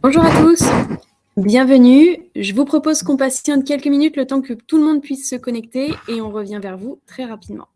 Bonjour à tous, bienvenue. Je vous propose qu'on patiente quelques minutes le temps que tout le monde puisse se connecter et on revient vers vous très rapidement.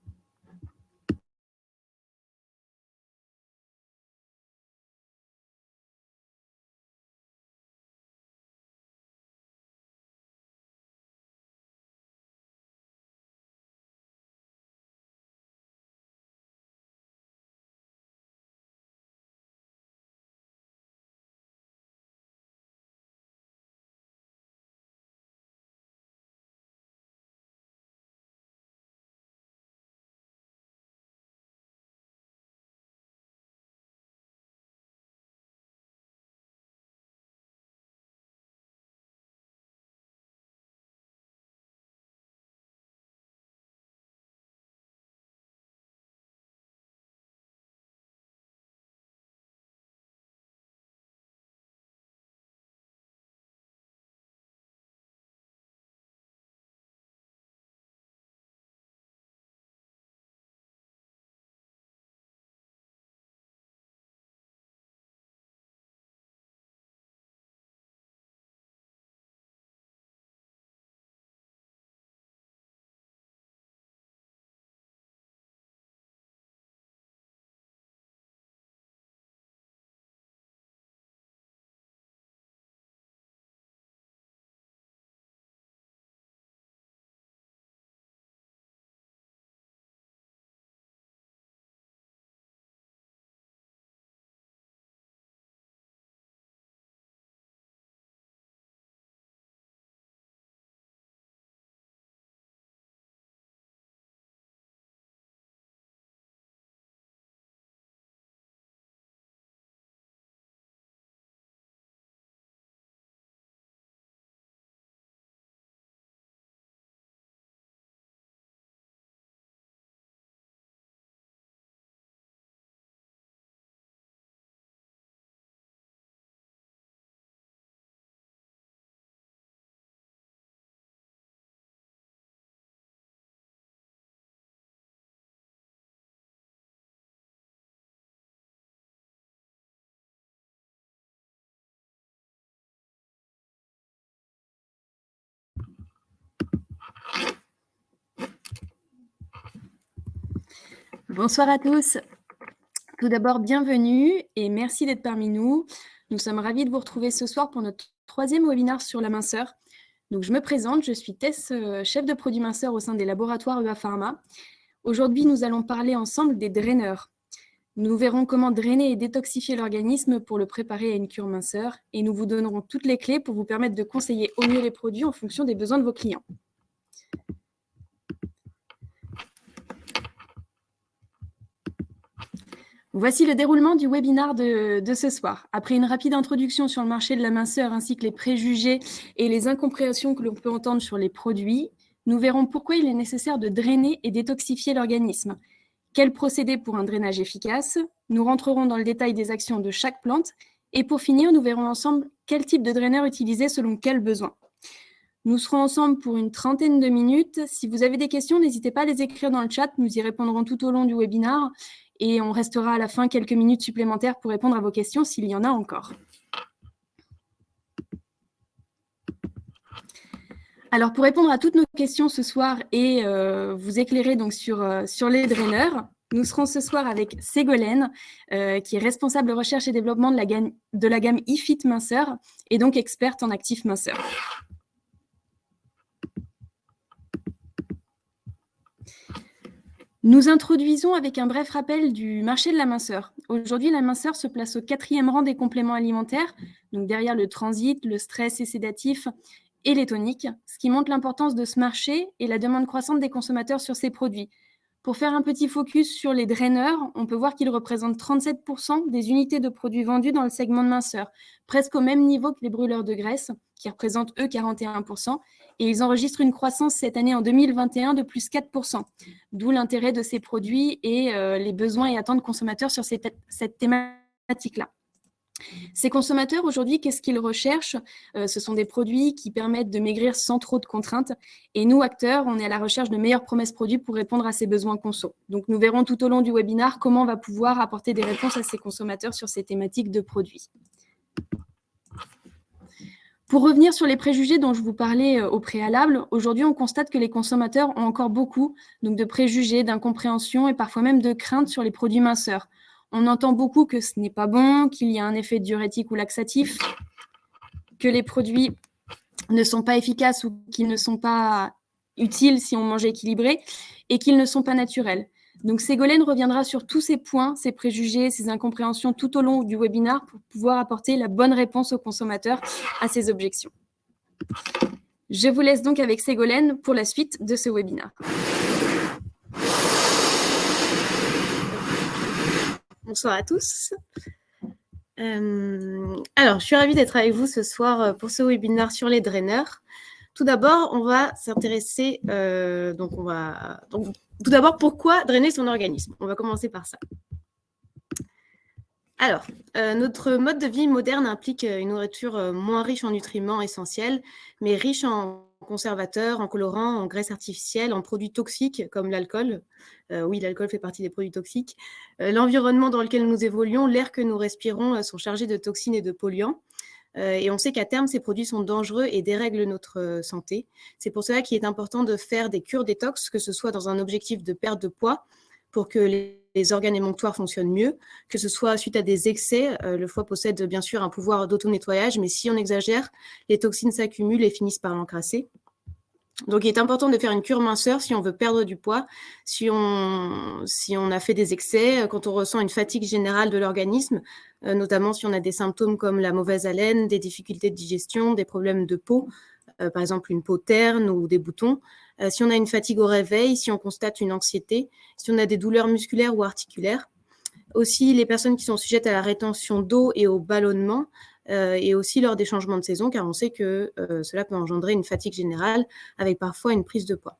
Bonsoir à tous. Tout d'abord, bienvenue et merci d'être parmi nous. Nous sommes ravis de vous retrouver ce soir pour notre troisième webinaire sur la minceur. Donc, je me présente, je suis Tess, chef de produit minceur au sein des laboratoires UA Pharma. Aujourd'hui, nous allons parler ensemble des draineurs. Nous verrons comment drainer et détoxifier l'organisme pour le préparer à une cure minceur et nous vous donnerons toutes les clés pour vous permettre de conseiller au mieux les produits en fonction des besoins de vos clients. Voici le déroulement du webinaire de ce soir. Après une rapide introduction sur le marché de la minceur ainsi que les préjugés et les incompréhensions que l'on peut entendre sur les produits, nous verrons pourquoi il est nécessaire de drainer et détoxifier l'organisme. Quel procédé pour un drainage efficace? Nous rentrerons dans le détail des actions de chaque plante. Et pour finir, nous verrons ensemble quel type de draineur utiliser selon quel besoin. Nous serons ensemble pour une trentaine de minutes. Si vous avez des questions, n'hésitez pas à les écrire dans le chat. Nous y répondrons tout au long du webinaire. Et on restera à la fin quelques minutes supplémentaires pour répondre à vos questions s'il y en a encore. Alors, pour répondre à toutes nos questions ce soir et vous éclairer donc sur les draineurs, nous serons ce soir avec Ségolène, qui est responsable recherche et développement de la gamme iFit Minceur et donc experte en actifs minceurs. Nous introduisons avec un bref rappel du marché de la minceur. Aujourd'hui, la minceur se place au 4e rang des compléments alimentaires, donc derrière le transit, le stress et sédatif et les toniques, ce qui montre l'importance de ce marché et la demande croissante des consommateurs sur ces produits. Pour faire un petit focus sur les draineurs, on peut voir qu'ils représentent 37% des unités de produits vendus dans le segment de minceur, presque au même niveau que les brûleurs de graisse, qui représentent eux 41%, et ils enregistrent une croissance cette année en 2021 de plus 4%, d'où l'intérêt de ces produits et les besoins et attentes consommateurs sur cette thématique-là. Ces consommateurs, aujourd'hui, qu'est-ce qu'ils recherchent? Ce sont des produits qui permettent de maigrir sans trop de contraintes. Et nous, acteurs, on est à la recherche de meilleures promesses produits pour répondre à ces besoins conso. Donc, nous verrons tout au long du webinaire comment on va pouvoir apporter des réponses à ces consommateurs sur ces thématiques de produits. Pour revenir sur les préjugés dont je vous parlais au préalable, aujourd'hui, on constate que les consommateurs ont encore beaucoup donc, de préjugés, d'incompréhension et parfois même de craintes sur les produits minceurs. On entend beaucoup que ce n'est pas bon, qu'il y a un effet diurétique ou laxatif, que les produits ne sont pas efficaces ou qu'ils ne sont pas utiles si on mange équilibré et qu'ils ne sont pas naturels. Donc, Ségolène reviendra sur tous ces points, ces préjugés, ces incompréhensions tout au long du webinaire pour pouvoir apporter la bonne réponse aux consommateurs à ces objections. Je vous laisse donc avec Ségolène pour la suite de ce webinaire. Bonsoir à tous. Alors, je suis ravie d'être avec vous ce soir pour ce webinaire sur les draineurs. Tout d'abord, on va s'intéresser, tout d'abord, pourquoi drainer son organisme? On va commencer par ça. Alors, notre mode de vie moderne implique une nourriture moins riche en nutriments essentiels, mais riche en conservateurs, en colorants, en graisses artificielles, en produits toxiques comme l'alcool. Oui, l'alcool fait partie des produits toxiques. L'environnement dans lequel nous évoluons, l'air que nous respirons sont chargés de toxines et de polluants. Et on sait qu'à terme, ces produits sont dangereux et dérèglent notre santé. C'est pour cela qu'il est important de faire des cures détox, que ce soit dans un objectif de perte de poids, pour que les organes émonctoires fonctionnent mieux, que ce soit suite à des excès. Le foie possède bien sûr un pouvoir d'auto-nettoyage, mais si on exagère, les toxines s'accumulent et finissent par l'encrasser. Donc, il est important de faire une cure minceur si on veut perdre du poids, si on a fait des excès, quand on ressent une fatigue générale de l'organisme, notamment si on a des symptômes comme la mauvaise haleine, des difficultés de digestion, des problèmes de peau, par exemple une peau terne ou des boutons, si on a une fatigue au réveil, si on constate une anxiété, si on a des douleurs musculaires ou articulaires. Aussi, les personnes qui sont sujettes à la rétention d'eau et au ballonnement, et aussi lors des changements de saison, car on sait que cela peut engendrer une fatigue générale avec parfois une prise de poids.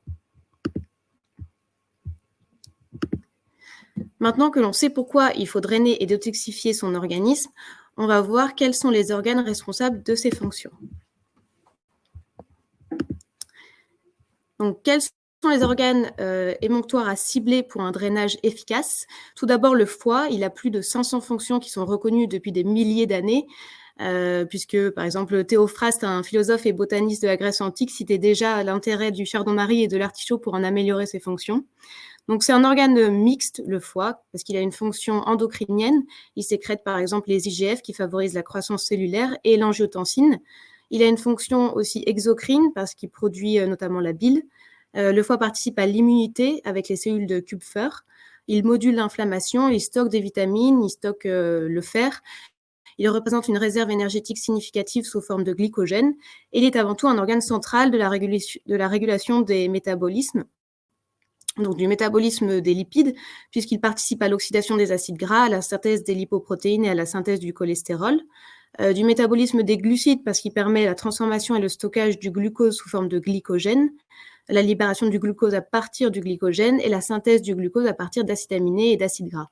Maintenant que l'on sait pourquoi il faut drainer et détoxifier son organisme, on va voir quels sont les organes responsables de ces fonctions. Donc, quels sont les organes émonctoires à cibler pour un drainage efficace? Tout d'abord, le foie. Il a plus de 500 fonctions qui sont reconnues depuis des milliers d'années, puisque, par exemple, Théophraste, un philosophe et botaniste de la Grèce antique, citait déjà l'intérêt du chardon-marie et de l'artichaut pour en améliorer ses fonctions. Donc, c'est un organe mixte, le foie, parce qu'il a une fonction endocrinienne. Il sécrète, par exemple, les IGF qui favorisent la croissance cellulaire et l'angiotensine. Il a une fonction aussi exocrine parce qu'il produit notamment la bile. Le foie participe à l'immunité avec les cellules de Kupfer. Il module l'inflammation, il stocke des vitamines, il stocke le fer. Il représente une réserve énergétique significative sous forme de glycogène. Et il est avant tout un organe central de la régulation des métabolismes, donc du métabolisme des lipides, puisqu'il participe à l'oxydation des acides gras, à la synthèse des lipoprotéines et à la synthèse du cholestérol. Du métabolisme des glucides, parce qu'il permet la transformation et le stockage du glucose sous forme de glycogène, la libération du glucose à partir du glycogène et la synthèse du glucose à partir d'acides aminés et d'acides gras.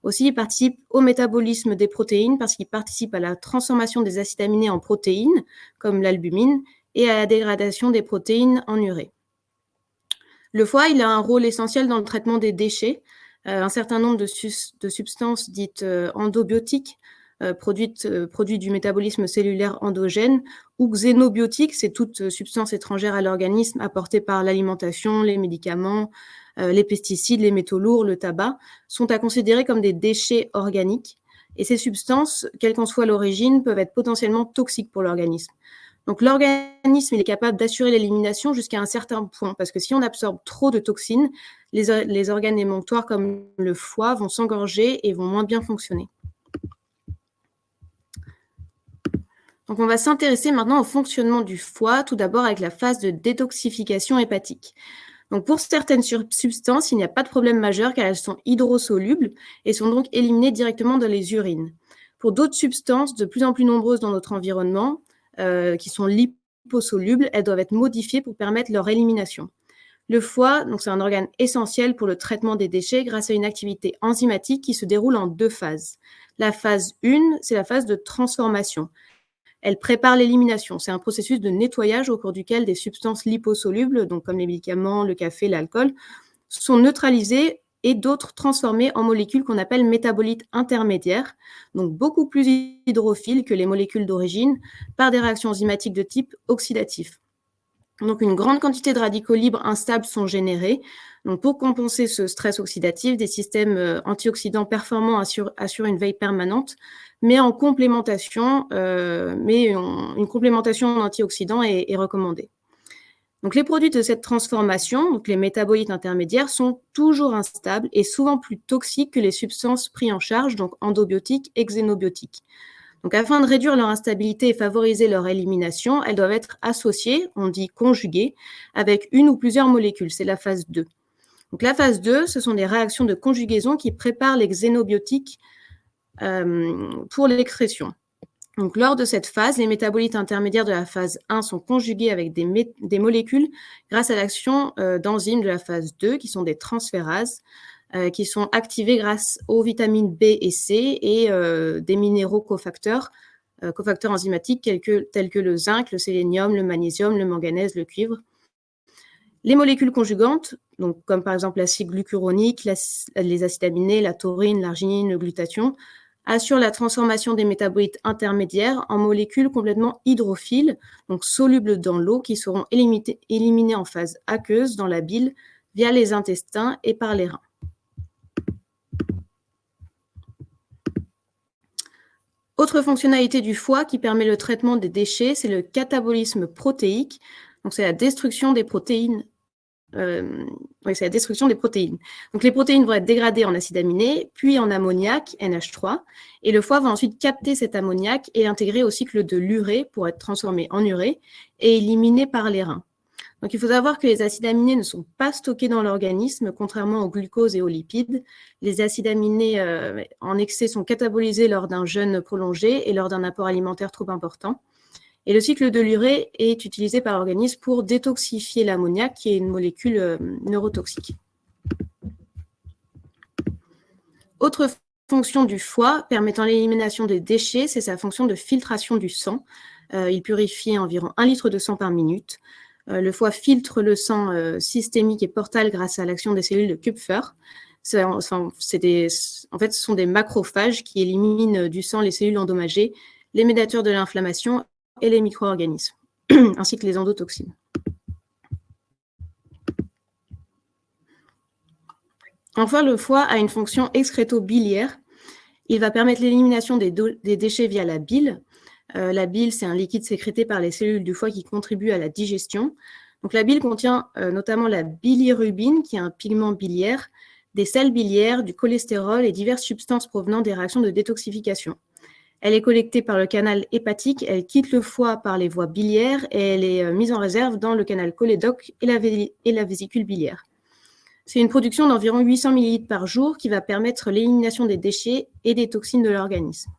Aussi, il participe au métabolisme des protéines parce qu'il participe à la transformation des acides aminés en protéines, comme l'albumine, et à la dégradation des protéines en urée. Le foie, il a un rôle essentiel dans le traitement des déchets. Un certain nombre de substances dites endobiotiques, produits du métabolisme cellulaire endogène, ou xénobiotiques, c'est toute substance étrangère à l'organisme apportée par l'alimentation, les médicaments, les pesticides, les métaux lourds, le tabac, sont à considérer comme des déchets organiques. Et ces substances, quelle qu'en soit l'origine, peuvent être potentiellement toxiques pour l'organisme. Donc l'organisme, il est capable d'assurer l'élimination jusqu'à un certain point, parce que si on absorbe trop de toxines, les organes émonctoires comme le foie vont s'engorger et vont moins bien fonctionner. Donc on va s'intéresser maintenant au fonctionnement du foie, tout d'abord avec la phase de détoxification hépatique. Donc pour certaines substances, il n'y a pas de problème majeur car elles sont hydrosolubles et sont donc éliminées directement dans les urines. Pour d'autres substances de plus en plus nombreuses dans notre environnement, qui sont liposolubles, elles doivent être modifiées pour permettre leur élimination. Le foie, donc c'est un organe essentiel pour le traitement des déchets grâce à une activité enzymatique qui se déroule en 2 phases. La phase 1, c'est la phase de transformation. Elle prépare l'élimination. C'est un processus de nettoyage au cours duquel des substances liposolubles, donc comme les médicaments, le café, l'alcool, sont neutralisées et d'autres transformées en molécules qu'on appelle métabolites intermédiaires, donc beaucoup plus hydrophiles que les molécules d'origine, par des réactions enzymatiques de type oxydatif. Donc, une grande quantité de radicaux libres instables sont générés. Donc, pour compenser ce stress oxydatif, des systèmes antioxydants performants assurent une veille permanente, mais une complémentation en antioxydants est recommandée. Donc, les produits de cette transformation, donc les métabolites intermédiaires, sont toujours instables et souvent plus toxiques que les substances prises en charge, donc endobiotiques et xénobiotiques. Donc, afin de réduire leur instabilité et favoriser leur élimination, elles doivent être associées, on dit conjuguées, avec une ou plusieurs molécules. C'est la phase 2. Donc, la phase 2, ce sont des réactions de conjugaison qui préparent les xénobiotiques pour l'expression. Donc, lors de cette phase, les métabolites intermédiaires de la phase 1 sont conjugués avec des molécules grâce à l'action d'enzymes de la phase 2, qui sont des transférases, qui sont activées grâce aux vitamines B et C et des minéraux cofacteurs enzymatiques tels que le zinc, le sélénium, le magnésium, le manganèse, le cuivre. Les molécules conjugantes, donc comme par exemple l'acide glucuronique, les acides aminés, la taurine, l'arginine, le glutathion, assurent la transformation des métabolites intermédiaires en molécules complètement hydrophiles, donc solubles dans l'eau, qui seront éliminées en phase aqueuse dans la bile via les intestins et par les reins. Autre fonctionnalité du foie qui permet le traitement des déchets, c'est le catabolisme protéique. Donc, c'est la destruction des protéines. C'est la destruction des protéines. Donc, les protéines vont être dégradées en acides aminés, puis en ammoniac, NH3, et le foie va ensuite capter cet ammoniac et l'intégrer au cycle de l'urée pour être transformé en urée et éliminé par les reins. Donc, il faut savoir que les acides aminés ne sont pas stockés dans l'organisme, contrairement au glucose et aux lipides. Les acides aminés en excès sont catabolisés lors d'un jeûne prolongé et lors d'un apport alimentaire trop important. Et le cycle de l'urée est utilisé par l'organisme pour détoxifier l'ammoniac, qui est une molécule neurotoxique. Autre fonction du foie permettant l'élimination des déchets, c'est sa fonction de filtration du sang. Il purifie environ 1 litre de sang par minute. Le foie filtre le sang systémique et portal grâce à l'action des cellules de Kupfer. En fait, ce sont des macrophages qui éliminent du sang les cellules endommagées, les médiateurs de l'inflammation et les micro-organismes, ainsi que les endotoxines. Enfin, le foie a une fonction excréto-biliaire. Il va permettre l'élimination des déchets via la bile. La bile, c'est un liquide sécrété par les cellules du foie qui contribue à la digestion. Donc, la bile contient notamment la bilirubine, qui est un pigment biliaire, des sels biliaires, du cholestérol et diverses substances provenant des réactions de détoxification. Elle est collectée par le canal hépatique, elle quitte le foie par les voies biliaires et elle est mise en réserve dans le canal cholédoque et la vésicule biliaire. C'est une production d'environ 800 ml par jour qui va permettre l'élimination des déchets et des toxines de l'organisme.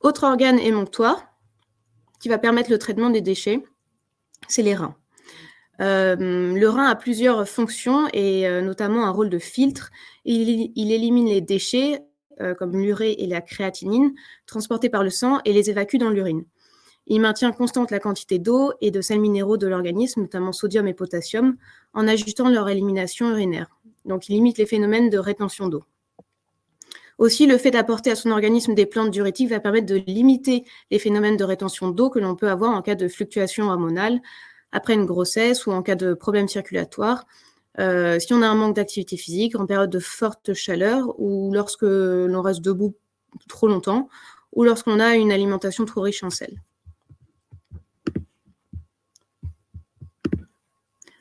Autre organe émonctoire qui va permettre le traitement des déchets, c'est les reins. Le rein a plusieurs fonctions et notamment un rôle de filtre. Il élimine les déchets comme l'urée et la créatinine transportés par le sang et les évacue dans l'urine. Il maintient constante la quantité d'eau et de sels minéraux de l'organisme, notamment sodium et potassium, en ajustant leur élimination urinaire. Donc, il limite les phénomènes de rétention d'eau. Aussi, le fait d'apporter à son organisme des plantes diurétiques va permettre de limiter les phénomènes de rétention d'eau que l'on peut avoir en cas de fluctuation hormonale, après une grossesse ou en cas de problème circulatoire, si on a un manque d'activité physique, en période de forte chaleur ou lorsque l'on reste debout trop longtemps ou lorsqu'on a une alimentation trop riche en sel.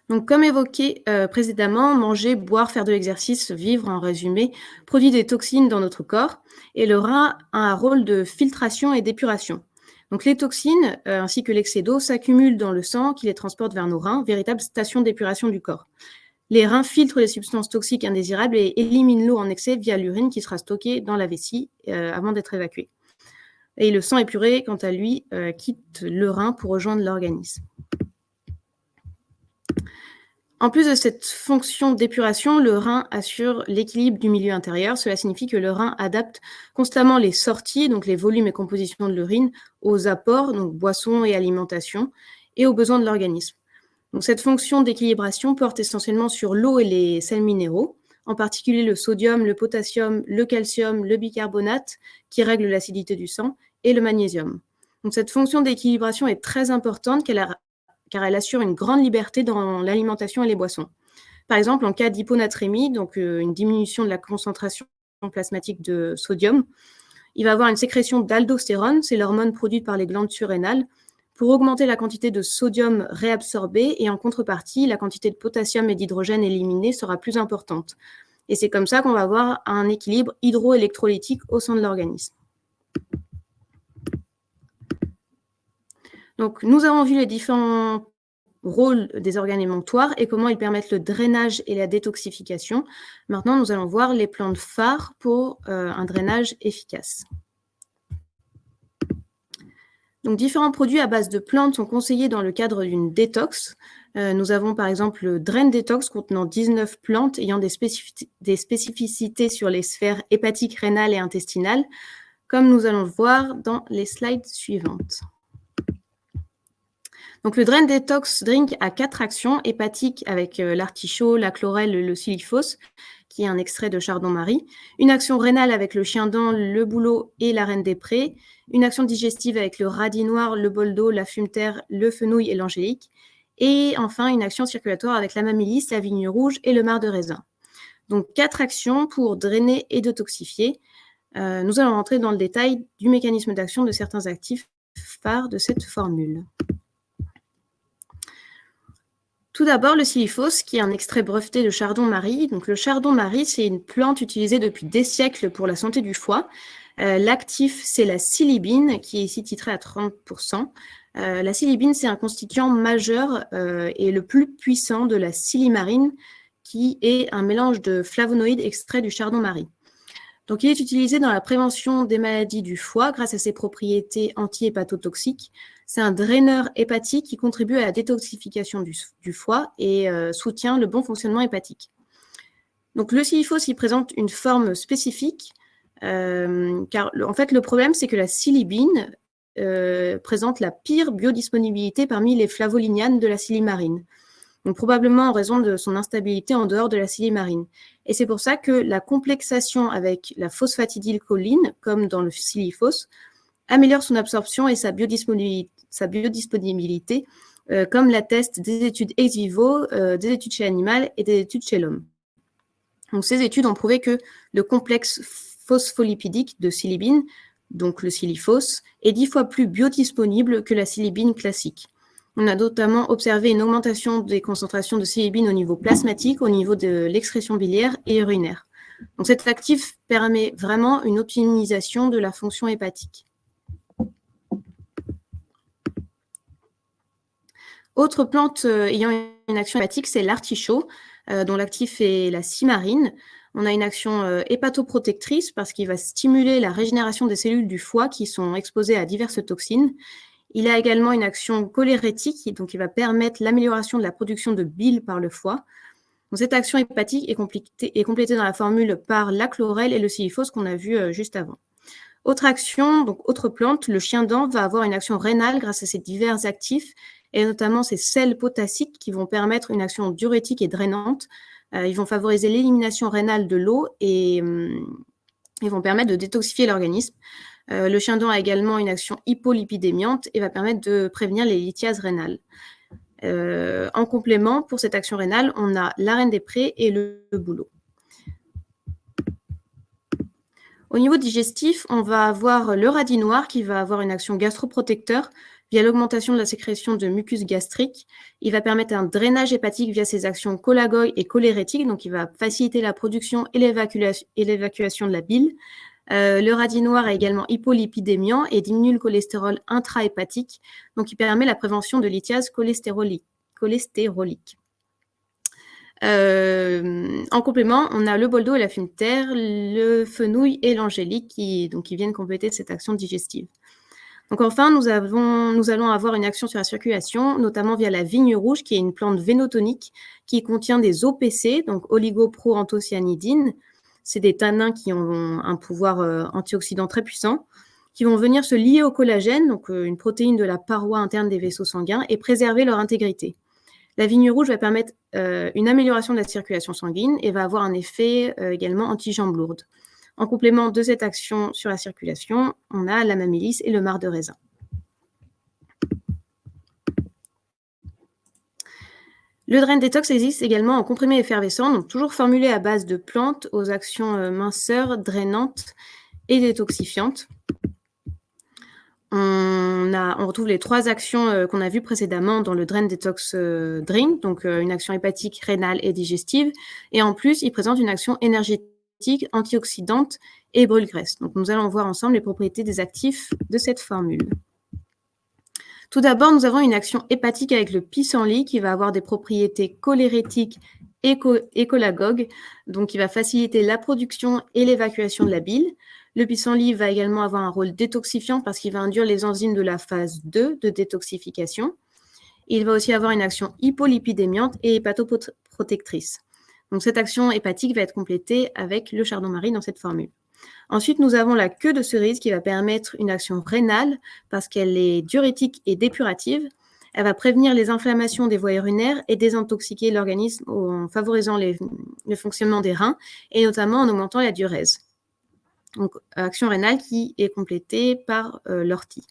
Donc, comme évoqué précédemment, manger, boire, faire de l'exercice, vivre, en résumé, produit des toxines dans notre corps et le rein a un rôle de filtration et d'épuration. Donc, les toxines ainsi que l'excès d'eau s'accumulent dans le sang qui les transporte vers nos reins, véritable station d'épuration du corps. Les reins filtrent les substances toxiques indésirables et éliminent l'eau en excès via l'urine qui sera stockée dans la vessie avant d'être évacuée. Et le sang épuré, quant à lui, quitte le rein pour rejoindre l'organisme. En plus de cette fonction d'épuration, le rein assure l'équilibre du milieu intérieur. Cela signifie que le rein adapte constamment les sorties, donc les volumes et compositions de l'urine, aux apports, donc boissons et alimentation, et aux besoins de l'organisme. Donc cette fonction d'équilibration porte essentiellement sur l'eau et les sels minéraux, en particulier le sodium, le potassium, le calcium, le bicarbonate, qui règle l'acidité du sang, et le magnésium. Donc cette fonction d'équilibration est très importante car elle assure une grande liberté dans l'alimentation et les boissons. Par exemple, en cas d'hyponatrémie, donc une diminution de la concentration plasmatique de sodium, il va avoir une sécrétion d'aldostérone, c'est l'hormone produite par les glandes surrénales, pour augmenter la quantité de sodium réabsorbé, et en contrepartie, la quantité de potassium et d'hydrogène éliminée sera plus importante. Et c'est comme ça qu'on va avoir un équilibre hydroélectrolytique au sein de l'organisme. Donc, nous avons vu les différents rôles des organes émonctoires et comment ils permettent le drainage et la détoxification. Maintenant, nous allons voir les plantes phares pour un drainage efficace. Donc, différents produits à base de plantes sont conseillés dans le cadre d'une détox. Nous avons par exemple le Drain Detox contenant 19 plantes ayant des spécificités sur les sphères hépatiques, rénales et intestinales, comme nous allons le voir dans les slides suivantes. Donc, le Drain Detox Drink a 4 actions hépatiques avec l'artichaut, la chlorelle, le silifos, qui est un extrait de chardon-marie, une action rénale avec le chien-dent, le bouleau et la reine des prés, une action digestive avec le radis noir, le bol d'eau, la fumeterre, le fenouil et l'angélique, et enfin une action circulatoire avec la mamillis, la vigne rouge et le marc de raisin. Donc 4 actions pour drainer et détoxifier. Nous allons rentrer dans le détail du mécanisme d'action de certains actifs phares de cette formule. Tout d'abord, le silifos, qui est un extrait breveté de chardon-marie. Donc, le chardon-marie, c'est une plante utilisée depuis des siècles pour la santé du foie. L'actif, c'est la silibine, qui est ici titrée à 30%. La silibine, c'est un constituant majeur et le plus puissant de la silimarine, qui est un mélange de flavonoïdes extraits du chardon-marie. Donc, il est utilisé dans la prévention des maladies du foie grâce à ses propriétés anti-hépatotoxiques. C'est un draineur hépatique qui contribue à la détoxification du foie et soutient le bon fonctionnement hépatique. Donc, le silifos, il présente une forme spécifique, car en fait, le problème, c'est que la silibine présente la pire biodisponibilité parmi les flavolignanes de la silimarine. Donc, probablement en raison de son instabilité en dehors de la silimarine. Et c'est pour ça que la complexation avec la phosphatidylcholine, comme dans le silifos, améliore son absorption et sa biodisponibilité, comme l'attestent des études ex vivo, des études chez l'animal et des études chez l'homme. Donc, ces études ont prouvé que le complexe phospholipidique de silibine, donc le silifos, est 10 fois plus biodisponible que la silibine classique. On a notamment observé une augmentation des concentrations de silibine au niveau plasmatique, au niveau de l'excrétion biliaire et urinaire. Donc cet actif permet vraiment une optimisation de la fonction hépatique. Autre plante ayant une action hépatique, c'est l'artichaut, dont l'actif est la cymarine. On a une action hépatoprotectrice parce qu'il va stimuler la régénération des cellules du foie qui sont exposées à diverses toxines. Il a également une action cholérétique, donc il va permettre l'amélioration de la production de bile par le foie. Donc, cette action hépatique est complétée dans la formule par la chlorelle et le silifos qu'on a vu juste avant. Autre action, donc autre plante, le chien-dent va avoir une action rénale grâce à ses divers actifs et notamment ses sels potassiques qui vont permettre une action diurétique et drainante. Ils vont favoriser l'élimination rénale de l'eau et ils vont permettre de détoxifier l'organisme. Le chien-dent a également une action hypolipidémiante et va permettre de prévenir les lithiases rénales. En complément, pour cette action rénale, on a la reine des prés et le bouleau. Au niveau digestif, on va avoir le radis noir qui va avoir une action gastroprotecteur via l'augmentation de la sécrétion de mucus gastrique. Il va permettre un drainage hépatique via ses actions cholagogues et cholérétiques, donc il va faciliter la production et l'évacuation de la bile. Le radis noir est également hypolipidémiant et diminue le cholestérol intrahépatique, donc il permet la prévention de lithiase cholestérolique. En complément, on a le bol d'eau et la fumeterre, le fenouil et l'angélique qui viennent compléter cette action digestive. Donc enfin, nous allons avoir une action sur la circulation, notamment via la vigne rouge, qui est une plante vénotonique qui contient des OPC, donc oligoproanthocyanidines. C'est des tanins qui ont un pouvoir antioxydant très puissant, qui vont venir se lier au collagène, donc une protéine de la paroi interne des vaisseaux sanguins, et préserver leur intégrité. La vigne rouge va permettre une amélioration de la circulation sanguine et va avoir un effet également anti-jambes lourdes. En complément de cette action sur la circulation, on a la mammilis et le marc de raisin. Le Drain Detox existe également en comprimé effervescent, donc toujours formulé à base de plantes aux actions minceurs, drainantes et détoxifiantes. On retrouve les 3 actions qu'on a vues précédemment dans le Drain Detox Drink, donc une action hépatique, rénale et digestive. Et en plus, il présente une action énergétique, antioxydante et brûle-graisse. Donc, nous allons voir ensemble les propriétés des actifs de cette formule. Tout d'abord, nous avons une action hépatique avec le pissenlit qui va avoir des propriétés cholérétiques et cholagogues, donc qui va faciliter la production et l'évacuation de la bile. Le pissenlit va également avoir un rôle détoxifiant parce qu'il va induire les enzymes de la phase 2 de détoxification. Il va aussi avoir une action hypolipidémiante et hépatoprotectrice. Donc, cette action hépatique va être complétée avec le chardon-marie dans cette formule. Ensuite, nous avons la queue de cerise qui va permettre une action rénale parce qu'elle est diurétique et dépurative. Elle va prévenir les inflammations des voies urinaires et désintoxiquer l'organisme en favorisant le fonctionnement des reins et notamment en augmentant la diurèse. Donc, action rénale qui est complétée par l'ortie.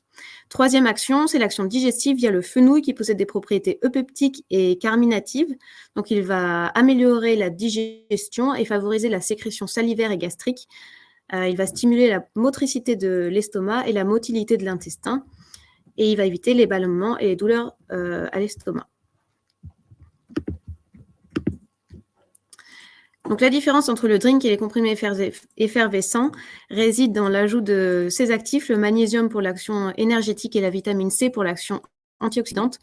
Troisième action, c'est l'action digestive via le fenouil qui possède des propriétés eupeptiques et carminatives. Donc, il va améliorer la digestion et favoriser la sécrétion salivaire et gastrique. Il va stimuler la motricité de l'estomac et la motilité de l'intestin. Et il va éviter les ballonnements et les douleurs à l'estomac. Donc, la différence entre le drink et les comprimés effervescents réside dans l'ajout de ces actifs, le magnésium pour l'action énergétique et la vitamine C pour l'action antioxydante.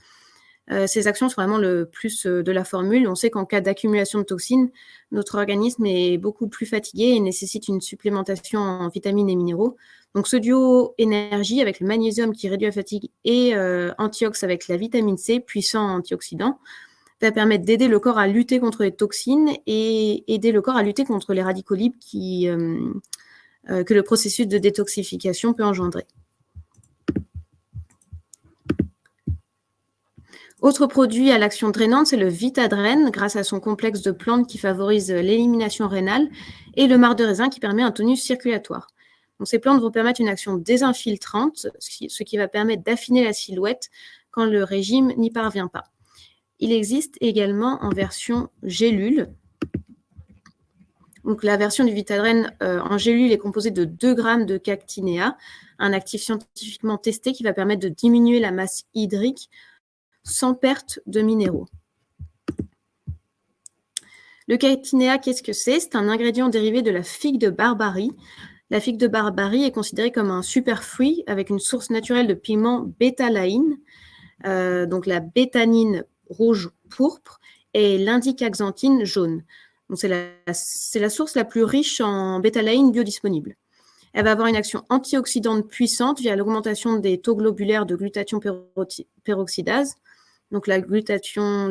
Ces actions sont vraiment le plus de la formule. On sait qu'en cas d'accumulation de toxines, notre organisme est beaucoup plus fatigué et nécessite une supplémentation en vitamines et minéraux. Donc, ce duo énergie avec le magnésium qui réduit la fatigue et antiox avec la vitamine C, puissant antioxydant, va permettre d'aider le corps à lutter contre les toxines et aider le corps à lutter contre les radicaux libres que le processus de détoxification peut engendrer. Autre produit à l'action drainante, c'est le Vitadren, grâce à son complexe de plantes qui favorise l'élimination rénale, et le marc de raisin qui permet un tonus circulatoire. Donc, ces plantes vont permettre une action désinfiltrante, ce qui va permettre d'affiner la silhouette quand le régime n'y parvient pas. Il existe également en version gélule. Donc, la version du Vitadren en gélule est composée de 2 grammes de cactinéa, un actif scientifiquement testé qui va permettre de diminuer la masse hydrique sans perte de minéraux. Le cactinéa, qu'est-ce que c'est ? C'est un ingrédient dérivé de la figue de Barbarie. La figue de Barbarie est considérée comme un superfruit avec une source naturelle de pigment bétalaïne, donc la bétanine rouge pourpre et l'indicaxanthine jaune. Donc, c'est la source la plus riche en bétalaïne biodisponible. Elle va avoir une action antioxydante puissante via l'augmentation des taux globulaires de glutathion peroxydase. Donc, la glutathion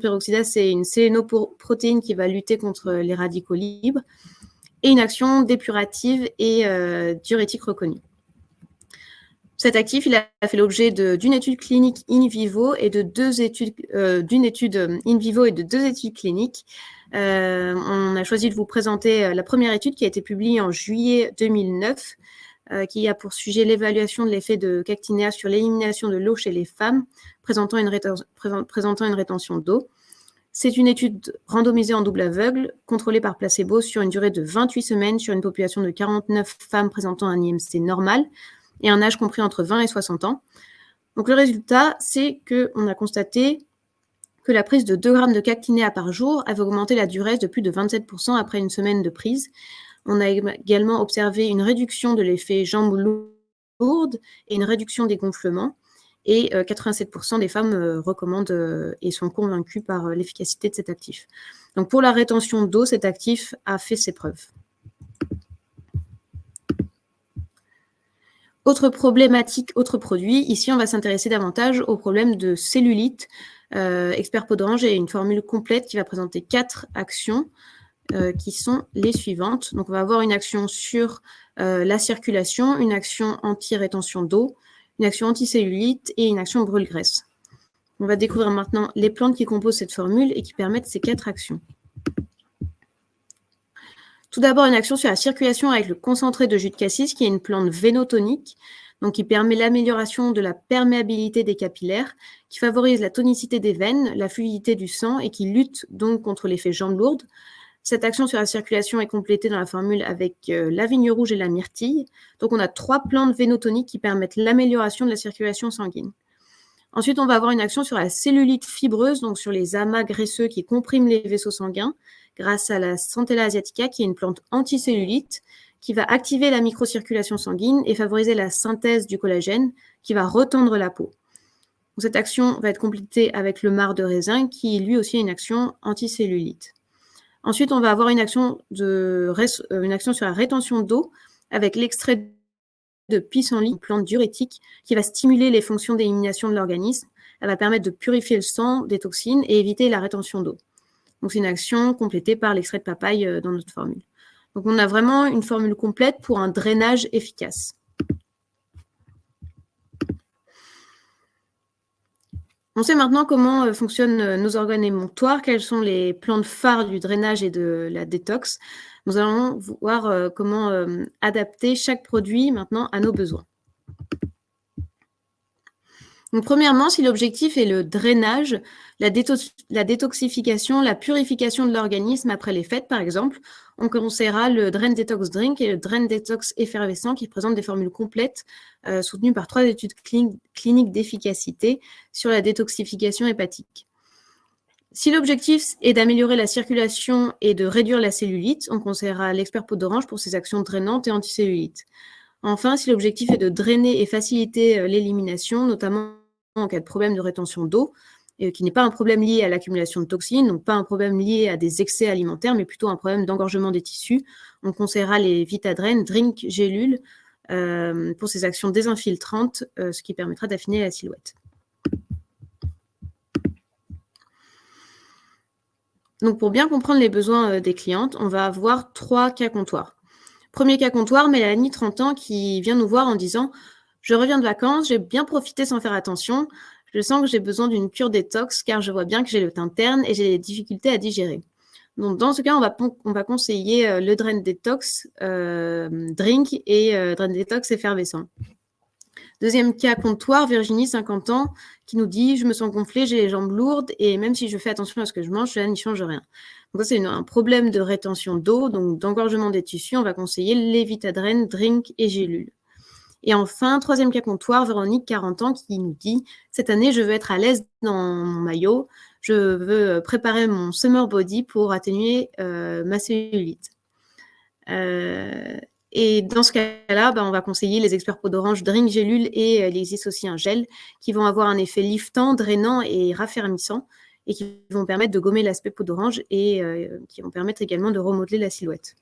peroxydase, c'est une sélénoprotéine qui va lutter contre les radicaux libres et une action dépurative et diurétique reconnue. Cet actif, il a fait l'objet d'une étude clinique in vivo et de 2 études, d'une étude in vivo et de 2 études cliniques. On a choisi de vous présenter la première étude qui a été publiée en juillet 2009, qui a pour sujet l'évaluation de l'effet de cactinéa sur l'élimination de l'eau chez les femmes présentant une rétention d'eau. C'est une étude randomisée en double aveugle, contrôlée par placebo sur une durée de 28 semaines sur une population de 49 femmes présentant un IMC normal et un âge compris entre 20 et 60 ans. Donc, le résultat, c'est qu'on a constaté que la prise de 2 grammes de cactinéa par jour avait augmenté la diurèse de plus de 27% après une semaine de prise. On a également observé une réduction de l'effet jambes lourdes et une réduction des gonflements. Et 87% des femmes recommandent et sont convaincues par l'efficacité de cet actif. Donc, pour la rétention d'eau, cet actif a fait ses preuves. Autre problématique, autre produit. Ici, on va s'intéresser davantage au problème de cellulite. Expert peau d'orange est une formule complète qui va présenter 4 actions qui sont les suivantes. Donc, on va avoir une action sur la circulation, une action anti-rétention d'eau, une action anticellulite et une action brûle-graisse. On va découvrir maintenant les plantes qui composent cette formule et qui permettent ces 4 actions. Tout d'abord, une action sur la circulation avec le concentré de jus de cassis, qui est une plante vénotonique, donc qui permet l'amélioration de la perméabilité des capillaires, qui favorise la tonicité des veines, la fluidité du sang et qui lutte donc contre l'effet jambes lourdes. Cette action sur la circulation est complétée dans la formule avec la vigne rouge et la myrtille. Donc, on a 3 plantes vénotoniques qui permettent l'amélioration de la circulation sanguine. Ensuite, on va avoir une action sur la cellulite fibreuse, donc sur les amas graisseux qui compriment les vaisseaux sanguins, grâce à la Centella asiatica, qui est une plante anticellulite, qui va activer la microcirculation sanguine et favoriser la synthèse du collagène, qui va retendre la peau. Donc, cette action va être complétée avec le marc de raisin, qui lui aussi a une action anticellulite. Ensuite, on va avoir une action sur la rétention d'eau, avec l'extrait de pissenlit, une plante diurétique, qui va stimuler les fonctions d'élimination de l'organisme. Elle va permettre de purifier le sang des toxines et éviter la rétention d'eau. Donc, c'est une action complétée par l'extrait de papaye dans notre formule. Donc, on a vraiment une formule complète pour un drainage efficace. On sait maintenant comment fonctionnent nos organes émonctoires, quelles sont les plantes phares du drainage et de la détox. Nous allons voir comment adapter chaque produit maintenant à nos besoins. Donc, premièrement, si l'objectif est le drainage, la détoxification, la purification de l'organisme après les fêtes, par exemple, on conseillera le Drain Detox Drink et le Drain Detox effervescent qui présentent des formules complètes soutenues par 3 études cliniques d'efficacité sur la détoxification hépatique. Si l'objectif est d'améliorer la circulation et de réduire la cellulite, on conseillera l'expert peau d'orange pour ses actions drainantes et anticellulites. Enfin, si l'objectif est de drainer et faciliter l'élimination, notamment en cas de problème de rétention d'eau, qui n'est pas un problème lié à l'accumulation de toxines, donc pas un problème lié à des excès alimentaires, mais plutôt un problème d'engorgement des tissus, on conseillera les Vitadren Drink Gélules pour ses actions désinfiltrantes, ce qui permettra d'affiner la silhouette. Donc, pour bien comprendre les besoins des clientes, on va avoir 3 cas comptoirs. Premier cas comptoir, Mélanie, 30 ans, qui vient nous voir en disant « Je reviens de vacances, j'ai bien profité sans faire attention. Je sens que j'ai besoin d'une cure détox car je vois bien que j'ai le teint terne et j'ai des difficultés à digérer. » Donc, dans ce cas, on va conseiller le Drain Detox Drink et Drain Detox effervescent. Deuxième cas comptoir, Virginie, 50 ans, qui nous dit « Je me sens gonflée, j'ai les jambes lourdes et même si je fais attention à ce que je mange, cela n'y change rien. » Donc, ça, c'est un problème de rétention d'eau, donc d'engorgement des tissus. On va conseiller les Vitadren, Drink et Gélules. Et enfin, troisième cas comptoir, Véronique, 40 ans, qui nous dit « Cette année, je veux être à l'aise dans mon maillot. Je veux préparer mon summer body pour atténuer ma cellulite. » Et dans ce cas-là, on va conseiller les experts peau d'orange Drink Gélule et il existe aussi un gel qui vont avoir un effet liftant, drainant et raffermissant et qui vont permettre de gommer l'aspect peau d'orange et qui vont permettre également de remodeler la silhouette.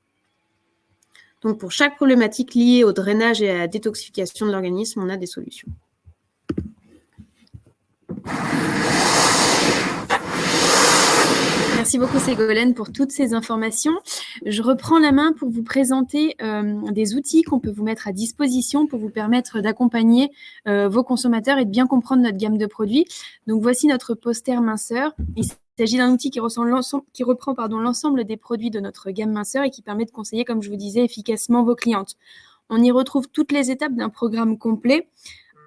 Donc, pour chaque problématique liée au drainage et à la détoxification de l'organisme, on a des solutions. Merci beaucoup Ségolène pour toutes ces informations. Je reprends la main pour vous présenter des outils qu'on peut vous mettre à disposition pour vous permettre d'accompagner vos consommateurs et de bien comprendre notre gamme de produits. Donc voici notre poster minceur. Il s'agit d'un outil qui reprend l'ensemble des produits de notre gamme minceur et qui permet de conseiller, comme je vous disais, efficacement vos clientes. On y retrouve toutes les étapes d'un programme complet,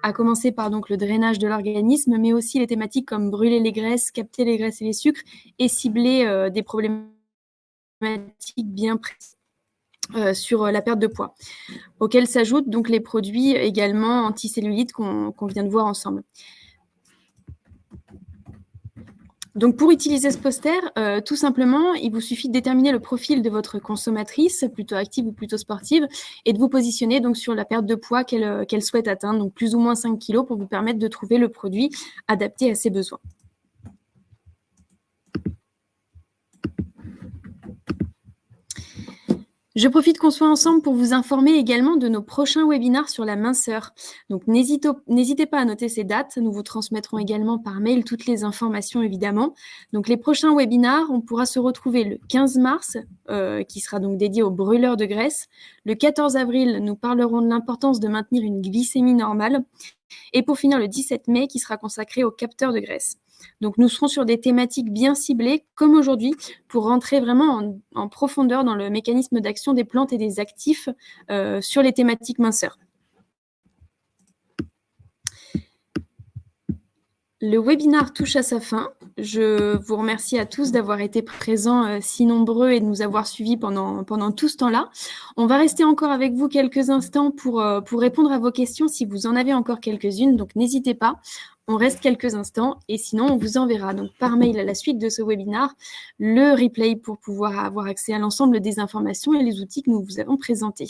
à commencer par donc le drainage de l'organisme, mais aussi les thématiques comme brûler les graisses, capter les graisses et les sucres et cibler des problématiques bien précises sur la perte de poids, auxquels s'ajoutent donc les produits également anticellulites qu'on vient de voir ensemble. Donc, pour utiliser ce poster, tout simplement, il vous suffit de déterminer le profil de votre consommatrice, plutôt active ou plutôt sportive, et de vous positionner donc sur la perte de poids qu'elle souhaite atteindre, donc plus ou moins 5 kg, pour vous permettre de trouver le produit adapté à ses besoins. Je profite qu'on soit ensemble pour vous informer également de nos prochains webinaires sur la minceur. Donc, n'hésitez pas à noter ces dates. Nous vous transmettrons également par mail toutes les informations, évidemment. Donc, les prochains webinaires, on pourra se retrouver le 15 mars, qui sera donc dédié aux brûleurs de graisse. Le 14 avril, nous parlerons de l'importance de maintenir une glycémie normale. Et pour finir, le 17 mai, qui sera consacré aux capteurs de graisse. Donc, nous serons sur des thématiques bien ciblées, comme aujourd'hui, pour rentrer vraiment en profondeur dans le mécanisme d'action des plantes et des actifs sur les thématiques minceur. Le webinaire touche à sa fin. Je vous remercie à tous d'avoir été présents si nombreux et de nous avoir suivis pendant tout ce temps-là. On va rester encore avec vous quelques instants pour répondre à vos questions si vous en avez encore quelques-unes, donc n'hésitez pas. On reste quelques instants et sinon on vous enverra donc par mail à la suite de ce webinaire le replay pour pouvoir avoir accès à l'ensemble des informations et les outils que nous vous avons présentés.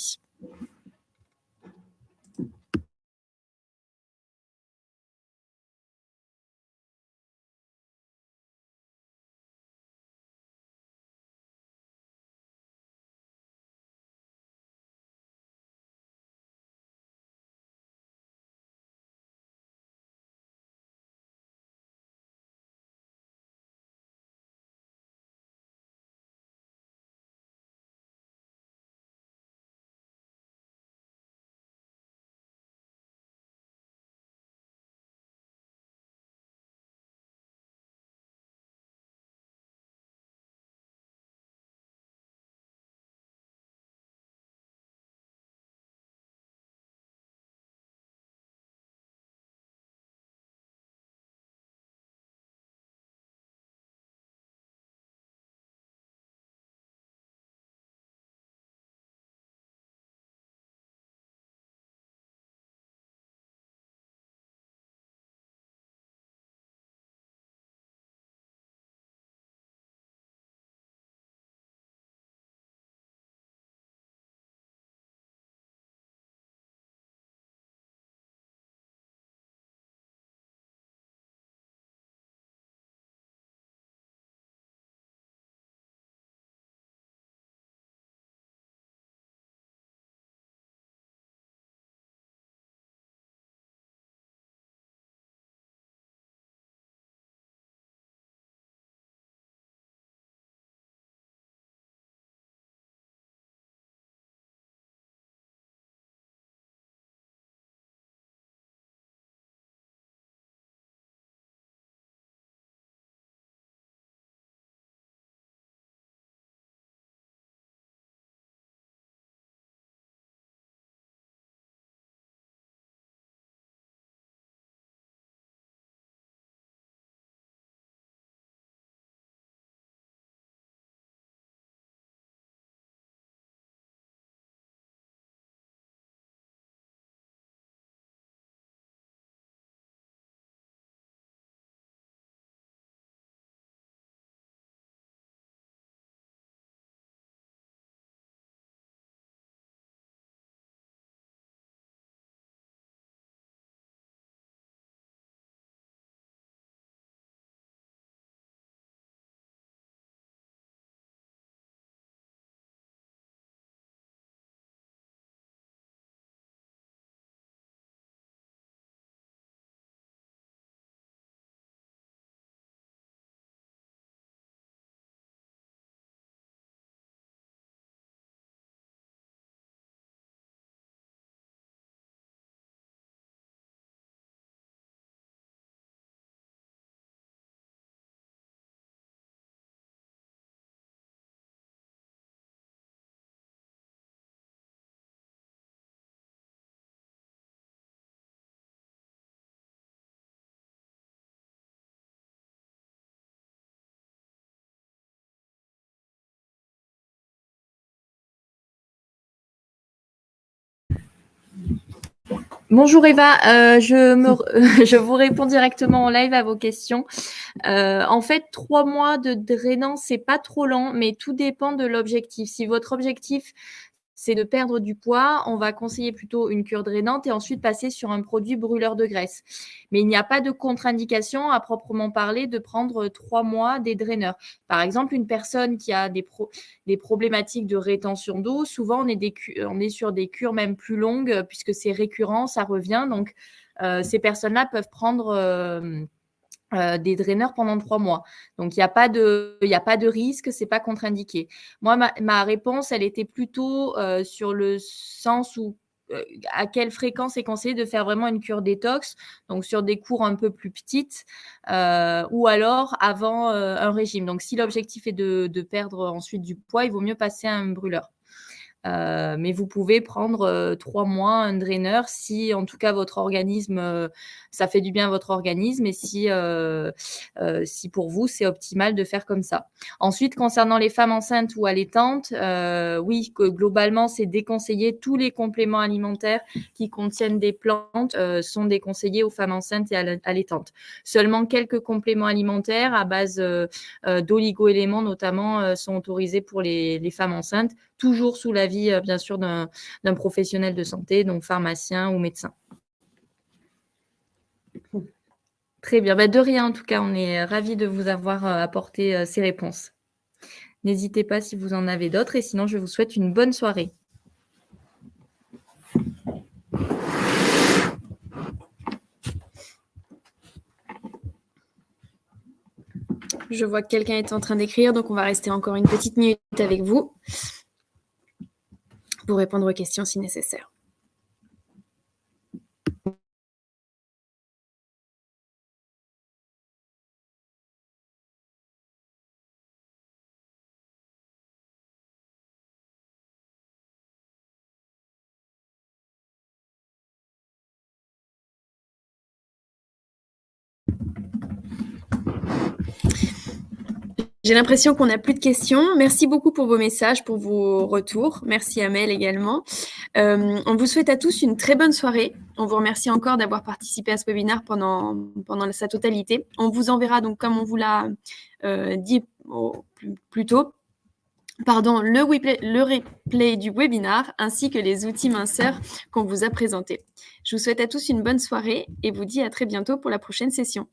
Bonjour Eva, je vous réponds directement en live à vos questions. En fait, 3 mois de drainant, c'est pas trop lent, mais tout dépend de l'objectif. Si votre objectif, c'est de perdre du poids, on va conseiller plutôt une cure drainante et ensuite passer sur un produit brûleur de graisse. Mais il n'y a pas de contre-indication à proprement parler de prendre 3 mois des draineurs. Par exemple, une personne qui a des problématiques de rétention d'eau, souvent on est sur des cures même plus longues puisque c'est récurrent, ça revient. Donc, ces personnes-là peuvent prendre des draineurs pendant 3 mois. Donc, il n'y a pas de risque, c'est pas contre-indiqué. Moi, ma réponse, elle était plutôt sur le sens où à quelle fréquence est conseillé de faire vraiment une cure détox, donc sur des cours un peu plus petites, ou alors avant un régime. Donc, si l'objectif est de perdre ensuite du poids, il vaut mieux passer à un brûleur. Mais vous pouvez prendre 3 mois un draineur si, en tout cas, votre organisme, ça fait du bien à votre organisme et si pour vous, c'est optimal de faire comme ça. Ensuite, concernant les femmes enceintes ou allaitantes, oui, globalement, c'est déconseillé. Tous les compléments alimentaires qui contiennent des plantes sont déconseillés aux femmes enceintes et allaitantes. Seulement quelques compléments alimentaires à base d'oligo-éléments, notamment, sont autorisés pour les femmes enceintes, toujours sous l'avis, bien sûr, d'un professionnel de santé, donc pharmacien ou médecin. Très bien. De rien, en tout cas, on est ravis de vous avoir apporté ces réponses. N'hésitez pas si vous en avez d'autres et sinon, je vous souhaite une bonne soirée. Je vois que quelqu'un est en train d'écrire, donc on va rester encore une petite minute avec vous pour répondre aux questions si nécessaire. J'ai l'impression qu'on n'a plus de questions. Merci beaucoup pour vos messages, pour vos retours. Merci Amel également. On vous souhaite à tous une très bonne soirée. On vous remercie encore d'avoir participé à ce webinaire pendant sa totalité. On vous enverra donc, comme on vous l'a dit plus tôt, le replay du webinaire ainsi que les outils minceurs qu'on vous a présentés. Je vous souhaite à tous une bonne soirée et vous dis à très bientôt pour la prochaine session.